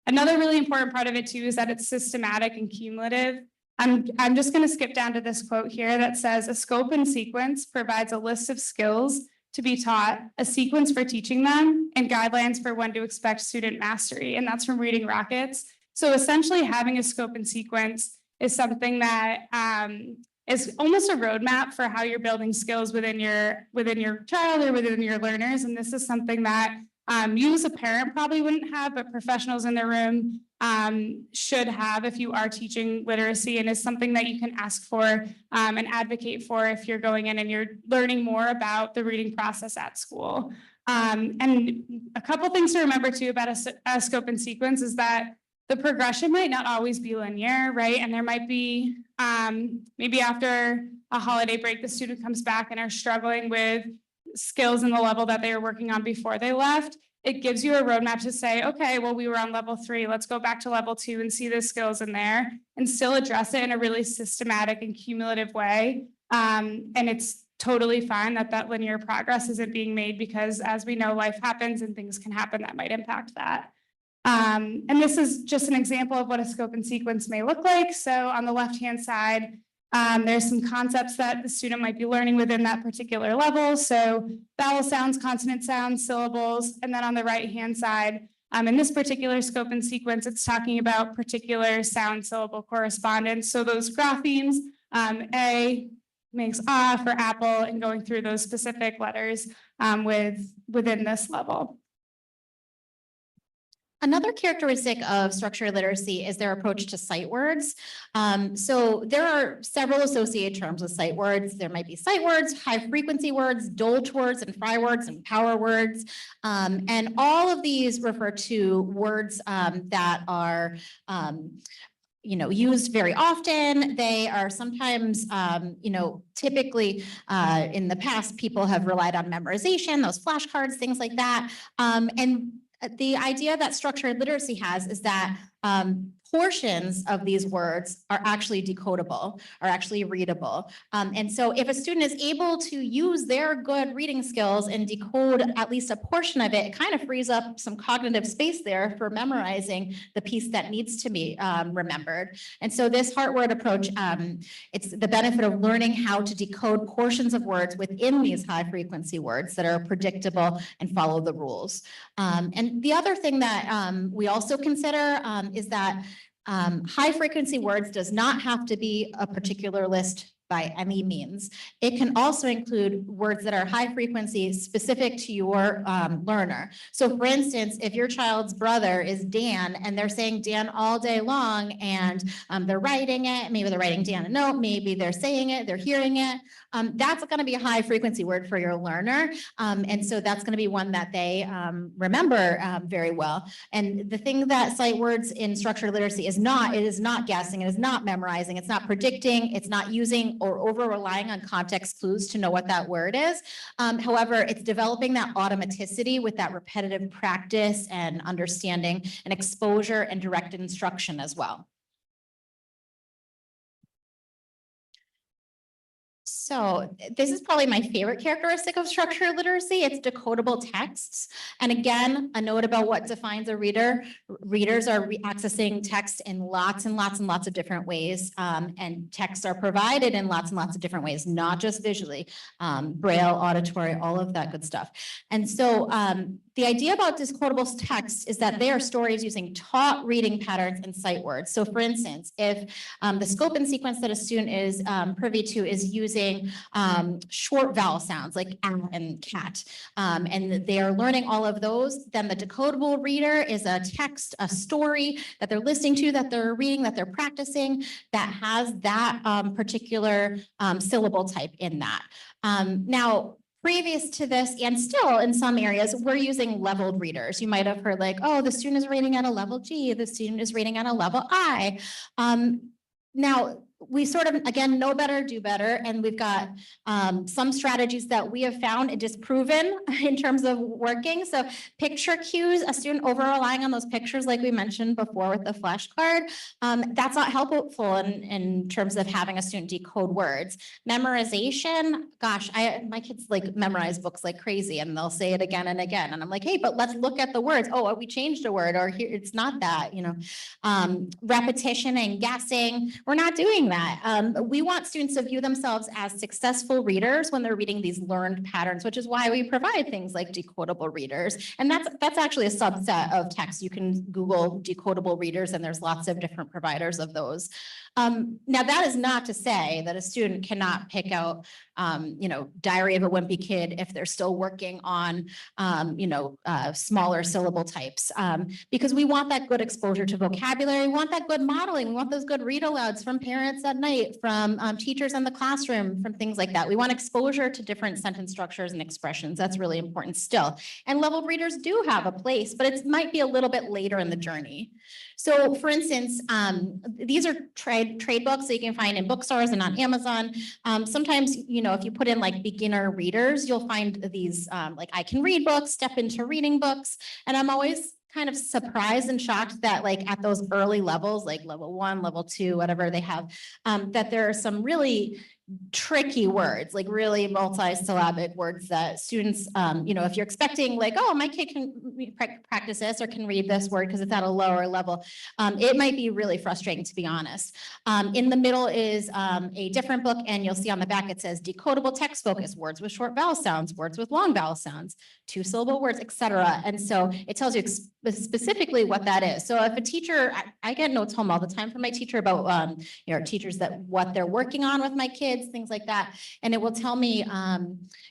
another really important part of it too is that it's systematic and cumulative. I'm just going to skip down to this quote here that says, a scope and sequence provides a list of skills to be taught, a sequence for teaching them, and guidelines for when to expect student mastery. And that's from Reading Rockets. So essentially having a scope and sequence is something that is almost a roadmap for how you're building skills within your child or within your learners. And this is something that you as a parent probably wouldn't have, but professionals in the room should have if you are teaching literacy, and is something that you can ask for and advocate for if you're going in and you're learning more about the reading process at school. And a couple things to remember too about a scope and sequence is that the progression might not always be linear, right? And there might be maybe after a holiday break, the student comes back and are struggling with skills in the level that they were working on before they left. it gives you a roadmap to say, okay, well, we were on level 3, let's go back to level 2 and see the skills in there and still address it in a really systematic and cumulative way. And it's totally fine that that linear progress isn't being made because as we know, life happens and things can happen that might impact that. And this is just an example of what a scope and sequence may look like. So on the left-hand side, there's some concepts that the student might be learning within that particular level. So vowel sounds, consonant sounds, syllables, and then on the right-hand side, in this particular scope and sequence, it's talking about particular sound syllable correspondence. So those graphemes, A makes for apple, and going through those specific letters within this level. Another characteristic of structured literacy is their approach to sight words. So there are several associated terms with sight words. There might be sight words, high frequency words, dolch words, and fry words, and power words. And all of these refer to words that are used very often. They are sometimes, typically in the past, people have relied on memorization, those flashcards, things like that. And the idea that structured literacy has is that portions of these words are actually decodable, are actually readable. And so if a student is able to use their good reading skills and decode at least a portion of it, it kind of frees up some cognitive space there for memorizing the piece that needs to be remembered. And so this HeartWord approach, it's the benefit of learning how to decode portions of words within these high frequency words that are predictable and follow the rules. And the other thing that we also consider is that high frequency words does not have to be a particular list by any means. It can also include words that are high frequency specific to your learner. So for instance, if your child's brother is Dan and they're saying Dan all day long and they're writing it, maybe they're writing Dan a note, maybe they're saying it, they're hearing it, that's going to be a high frequency word for your learner. And so that's going to be one that they remember very well. And the thing that sight words in structured literacy is not, it is not guessing, it is not memorizing, it's not predicting, it's not using or over relying on context clues to know what that word is. However, it's developing that automaticity with that repetitive practice and understanding and exposure and direct instruction as well. So this is probably my favorite characteristic of structured literacy. It's decodable texts. And again, a note about what defines a reader. Readers are accessing text in lots and lots and lots of different ways. And texts are provided in lots and lots of different ways, not just visually, braille, auditory, all of that good stuff. And so the idea about decodable text is that they are stories using taught reading patterns and sight words. So for instance, if the scope and sequence that a student is privy to is using short vowel sounds like and cat, and they are learning all of those, then the decodable reader is a text, a story that they're listening to, that they're reading, that they're practicing, that has that particular syllable type in that. Now, previous to this, and still in some areas, we're using leveled readers. You might have heard like, oh, the student is reading at a level G, the student is reading at a level I. Now, we sort of, again, know better, do better. And we've got some strategies that we have found and disproven in terms of working. So picture cues, a student over relying on those pictures, like we mentioned before with the flashcard, that's not helpful in terms of having a student decode words. Memorization, gosh, my kids like memorize books like crazy and they'll say it again and again. And I'm like, hey, but let's look at the words. Oh, we changed a word, or here, it's not that, repetition and guessing. We're not doing that. We want students to view themselves as successful readers when they're reading these learned patterns, which is why we provide things like decodable readers. And that's actually a subset of text. You can Google decodable readers and there's lots of different providers of those. Now that is not to say that a student cannot pick out, Diary of a Wimpy Kid if they're still working on, smaller syllable types, because we want that good exposure to vocabulary. We want that good modeling. We want those good read alouds from parents comments at night from teachers in the classroom, from things like that. We want exposure to different sentence structures and expressions. That's really important still. And level readers do have a place, but it might be a little bit later in the journey. So for instance, these are trade books that you can find in bookstores and on Amazon. Sometimes, you know, if you put in like beginner readers, you'll find these like I Can Read books, Step Into Reading books. And I'm always kind of surprised and shocked that like at those early levels, like level 1, level 2, whatever they have, that there are some really tricky words, like really multi-syllabic words that students, you know, if you're expecting like, oh, my kid can practice this or can read this word because it's at a lower level, it might be really frustrating, to be honest. In the middle is a different book, and you'll see on the back it says decodable text focus, words with short vowel sounds, words with long vowel sounds, 2-syllable words, etc. And so it tells you specifically what that is. So if a teacher, I get notes home all the time from my teacher about, you know, teachers that what they're working on with my kids, things like that. And it will tell me,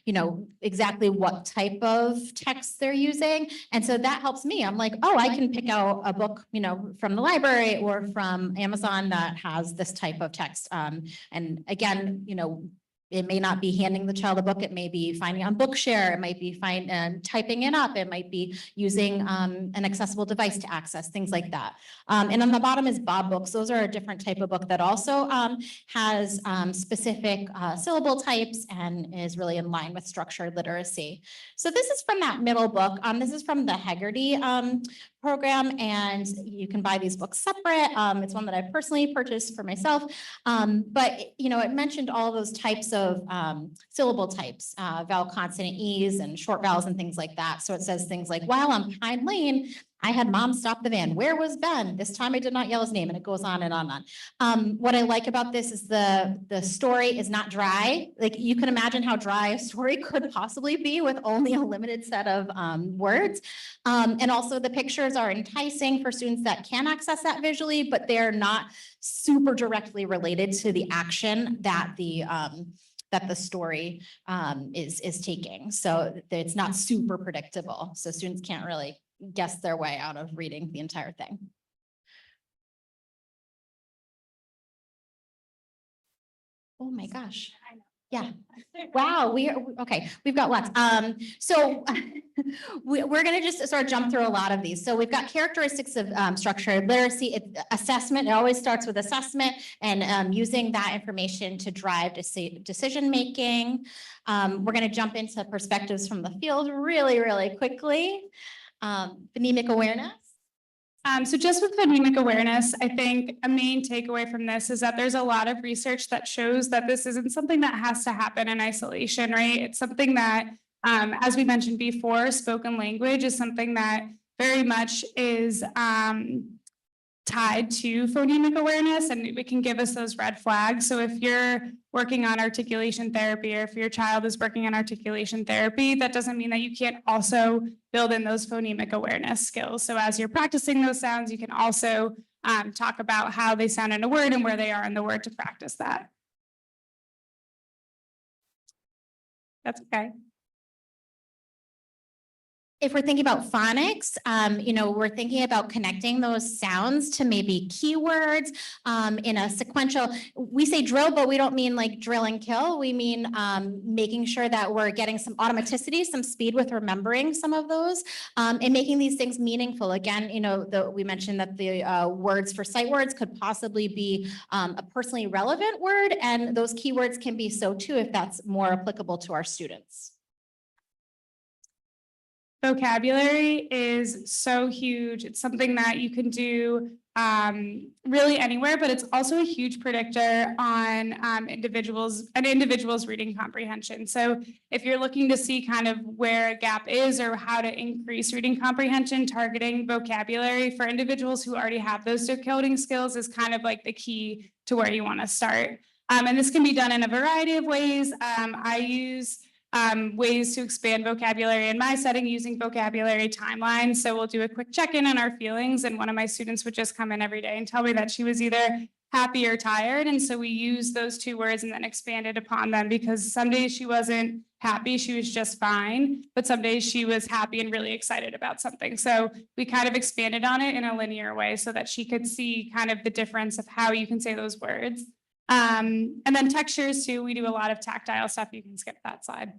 you know, exactly what type of text they're using. And so that helps me. I'm like, oh, I can pick out a book, you know, from the library or from Amazon that has this type of text. And again, you know, it may not be handing the child a book. It may be finding on Bookshare. It might be typing it up. It might be using an accessible device to access, things like that. And on the bottom is Bob Books. Those are a different type of book that also has specific syllable types and is really in line with structured literacy. So this is from that middle book. This is from the Heggerty program, and you can buy these books separate. It's one that I personally purchased for myself. But, you know, it mentioned all those types of syllable types, vowel consonant E's and short vowels and things like that. So it says things like, while on Pine Lane, I had mom stop the van. Where was Ben? This time I did not yell his name, and it goes on and on and on. What I like about this is the story is not dry. Like you can imagine how dry a story could possibly be with only a limited set of words. And also the pictures are enticing for students that can access that visually, but they're not super directly related to the action that the story is taking. So it's not super predictable. So students can't really guess their way out of reading the entire thing. Oh my gosh. Yeah. Wow. Okay. We've got lots. So we're going to just sort of jump through a lot of these. So we've got characteristics of structured literacy. Assessment. It always starts with assessment and using that information to drive decision making. We're going to jump into perspectives from the field really, really quickly. Phonemic awareness. So just with phonemic awareness, I think a main takeaway from this is that there's a lot of research that shows that this isn't something that has to happen in isolation, right? It's something that, as we mentioned before, spoken language is something that very much is tied to phonemic awareness, and it can give us those red flags. So if you're working on articulation therapy, or if your child is working on articulation therapy, that doesn't mean that you can't also build in those phonemic awareness skills. So as you're practicing those sounds, you can also talk about how they sound in a word and where they are in the word to practice that. That's okay. If we're thinking about phonics, you know, we're thinking about connecting those sounds to maybe keywords in a sequential, we say drill, but we don't mean like drill and kill. We mean making sure that we're getting some automaticity, some speed with remembering some of those and making these things meaningful. Again, you know, we mentioned that the words for sight words could possibly be a personally relevant word, and those keywords can be so too if that's more applicable to our students. Vocabulary is so huge. It's something that you can do really anywhere, but it's also a huge predictor on an individual's reading comprehension. So if you're looking to see kind of where a gap is or how to increase reading comprehension, targeting vocabulary for individuals who already have those decoding skills is kind of like the key to where you want to start. And this can be done in a variety of ways. I use ways to expand vocabulary in my setting using vocabulary timelines. So we'll do a quick check-in on our feelings, and one of my students would just come in every day and tell me that she was either happy or tired. And so we use those two words and then expanded upon them, because some days she wasn't happy, she was just fine, but some days she was happy and really excited about something. So we kind of expanded on it in a linear way so that she could see kind of the difference of how you can say those words. And then textures too, we do a lot of tactile stuff. You can skip that slide.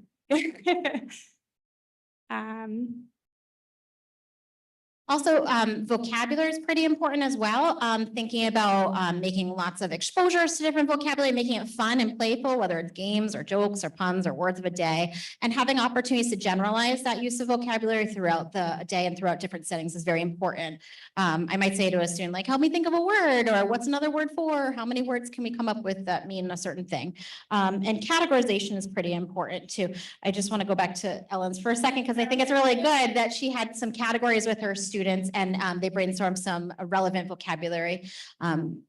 Also, vocabulary is pretty important as well. Thinking about making lots of exposures to different vocabulary, making it fun and playful, whether it's games or jokes or puns or words of a day, and having opportunities to generalize that use of vocabulary throughout the day and throughout different settings is very important. I might say to a student, like, help me think of a word, or what's another word for? How many words can we come up with that mean a certain thing? And categorization is pretty important too. I just want to go back to Ellen's for a second, because I think it's really good that she had some categories with her students and they brainstormed some relevant vocabulary,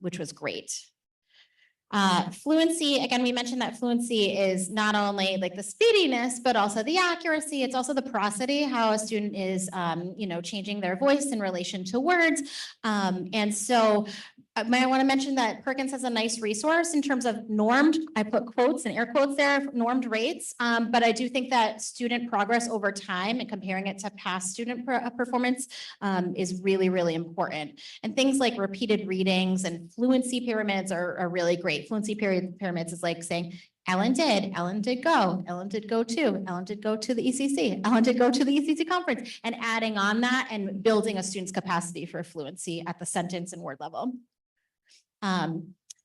which was great. Fluency, again, we mentioned that fluency is not only like the speediness, but also the accuracy. It's also the prosody, how a student is, changing their voice in relation to words. And so I want to mention that Perkins has a nice resource in terms of normed, I put quotes and air quotes there, normed rates. But I do think that student progress over time and comparing it to past student performance is really, really important. And things like repeated readings and fluency pyramids are really great. Fluency pyramids is like saying, Ellen did go, Ellen did go to, Ellen did go to the ECC, Ellen did go to the ECC conference, and adding on that and building a student's capacity for fluency at the sentence and word level.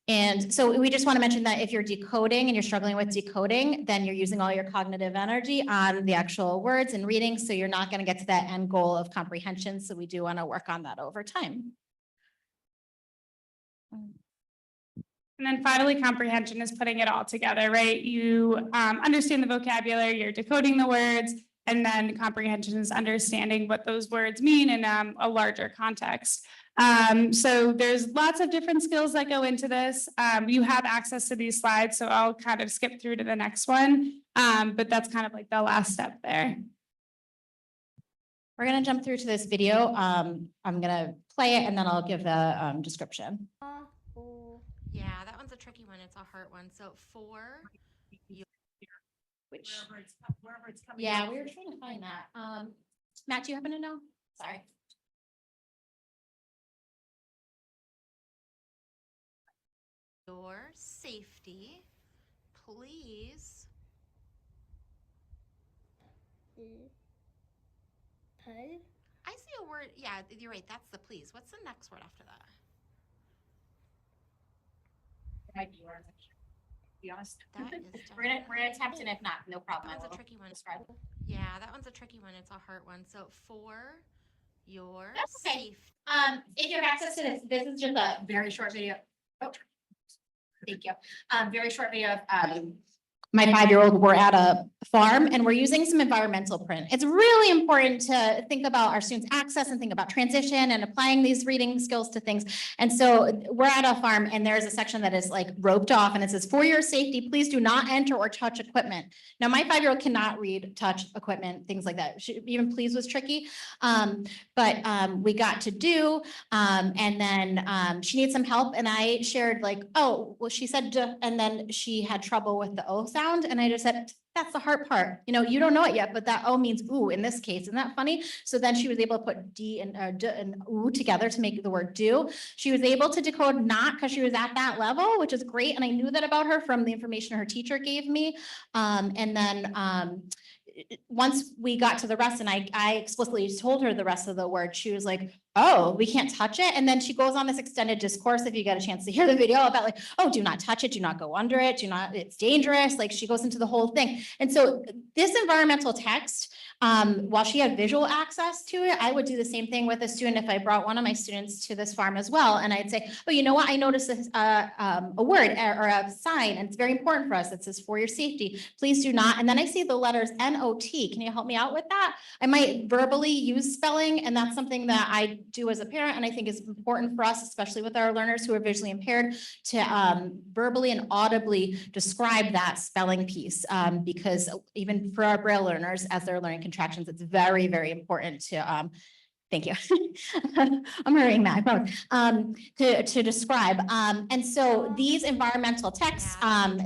And so we just want to mention that if you're decoding and you're struggling with decoding, then you're using all your cognitive energy on the actual words and reading. So you're not going to get to that end goal of comprehension. So we do want to work on that over time. And then finally, comprehension is putting it all together, right? You understand the vocabulary, you're decoding the words, and then comprehension is understanding what those words mean in a larger context. So there's lots of different skills that go into this. You have access to these slides, so I'll kind of skip through to the next one. But that's kind of like the last step there. We're going to jump through to this video. I'm going to play it and then I'll give the description. Yeah, that one's a tricky one. It's a hard one. So Which, Wherever it's coming. yeah, we were trying to find that. Matt, do you happen to know? Sorry. your safety, please. I see a word. Yeah, you're right. That's the please. What's the next word after that? Might be yours, actually. To be honest. That is We're gonna attempt, and if not, no problem. That I one's a will tricky one. describe. Yeah, that one's a tricky one. It's a hard one. So for your That's okay. safety. If you have access to this is just a very short video. Oh, thank you. Very short video of my 5-year-old. We're at a farm and we're using some environmental print. It's really important to think about our students' access and think about transition and applying these reading skills to things. And so we're at a farm and there's a section that is like roped off and it says, for your safety, please do not enter or touch equipment. Now, my 5-year-old cannot read, touch equipment, things like that. Even please was tricky. But we got to do, and then she needs some help. And I shared like, oh, well, she said, duh, and then she had trouble with the O sound. And I just said, that's the hard part. You know, you don't know it yet, but that O means ooh in this case. Isn't that funny? So then she was able to put D and D and ooh together to make the word do. She was able to decode not because she was at that level, which is great. And I knew that about her from the information her teacher gave me. And then once we got to the rest and I explicitly told her the rest of the word, she was like, oh, we can't touch it. And then she goes on this extended discourse, if you get a chance to hear the video, about like, oh, do not touch it, do not go under it, do not, it's dangerous. Like she goes into the whole thing. And so this environmental text, while she had visual access to it, I would do the same thing with a student if I brought one of my students to this farm as well. And I'd say, oh, you know what? I noticed this, a word or a sign, and it's very important for us. It says for your safety, please do not. And then I see the letters N-O-T. Can you help me out with that? I might verbally use spelling, and that's something that I do as a parent. And I think is important for us, especially with our learners who are visually impaired, to verbally and audibly describe that spelling piece. Because even for our Braille learners, as they're learning contractions, it's very, very important to Thank you. I'm hurrying that, I promise. To describe. And so these environmental texts,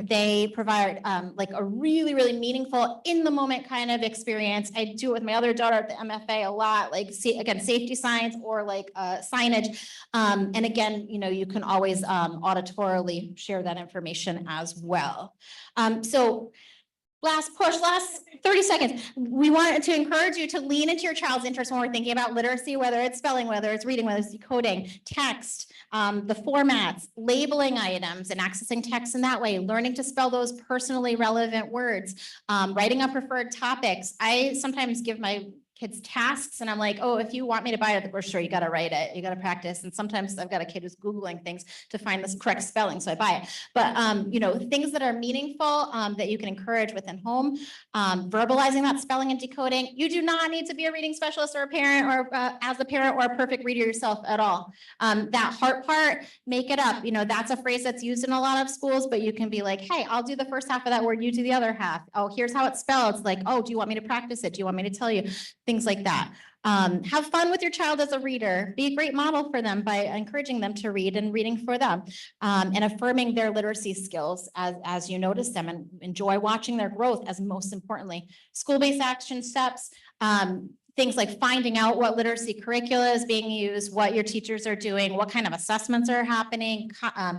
they provide, like a really, really meaningful in the moment kind of experience. I do it with my other daughter at the MFA a lot, like see, again, safety signs or like, signage. And again, you know, you can always, auditorily share that information as well. So last push, last 30 seconds. We wanted to encourage you to lean into your child's interest when we're thinking about literacy, whether it's spelling, whether it's reading, whether it's decoding, text, the formats, labeling items and accessing text in that way, learning to spell those personally relevant words, writing up preferred topics. I sometimes give my kids tasks and I'm like, oh, if you want me to buy it at the grocery store, you got to write it. You got to practice. And sometimes I've got a kid who's Googling things to find this correct spelling. So I buy it. But, you know, things that are meaningful that you can encourage within home, verbalizing that spelling and decoding. You do not need to be a reading specialist or a parent or as a parent or a perfect reader yourself at all. That heart part, make it up. You know, that's a phrase that's used in a lot of schools, but you can be like, hey, I'll do the first half of that word. You do the other half. Oh, here's how it's spelled. It's like, oh, do you want me to practice it? Do you want me to tell you? Things like that. Have fun with your child as a reader. Be a great model for them by encouraging them to read and reading for them, and affirming their literacy skills as you notice them, and enjoy watching their growth as most importantly. School-based action steps, things like finding out what literacy curricula is being used, what your teachers are doing, what kind of assessments are happening,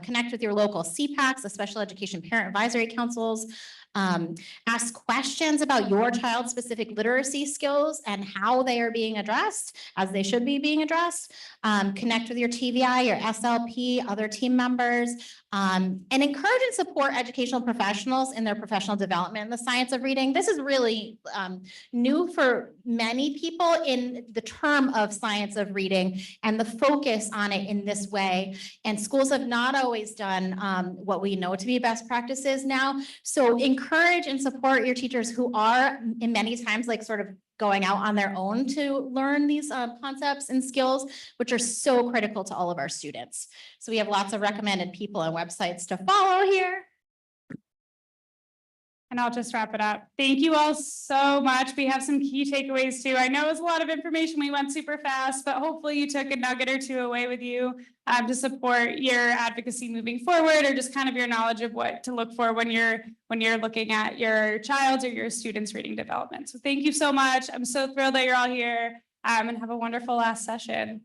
connect with your local CPACs, the Special Education Parent Advisory Councils. Ask questions about your child's specific literacy skills and how they are being addressed as they should be being addressed. Connect with your TVI, your SLP, other team members, and encourage and support educational professionals in their professional development in the science of reading. This is really new for many people in the term of science of reading and the focus on it in this way. And schools have not always done what we know to be best practices now. So encourage and support your teachers who are in many times like sort of going out on their own to learn these concepts and skills, which are so critical to all of our students. So we have lots of recommended people and websites to follow here. And I'll just wrap it up. Thank you all so much. We have some key takeaways too. I know it was a lot of information. We went super fast, but hopefully you took a nugget or two away with you to support your advocacy moving forward, or just kind of your knowledge of what to look for when you're looking at your child's or your students' reading development. So thank you so much. I'm so thrilled that you're all here and have a wonderful last session.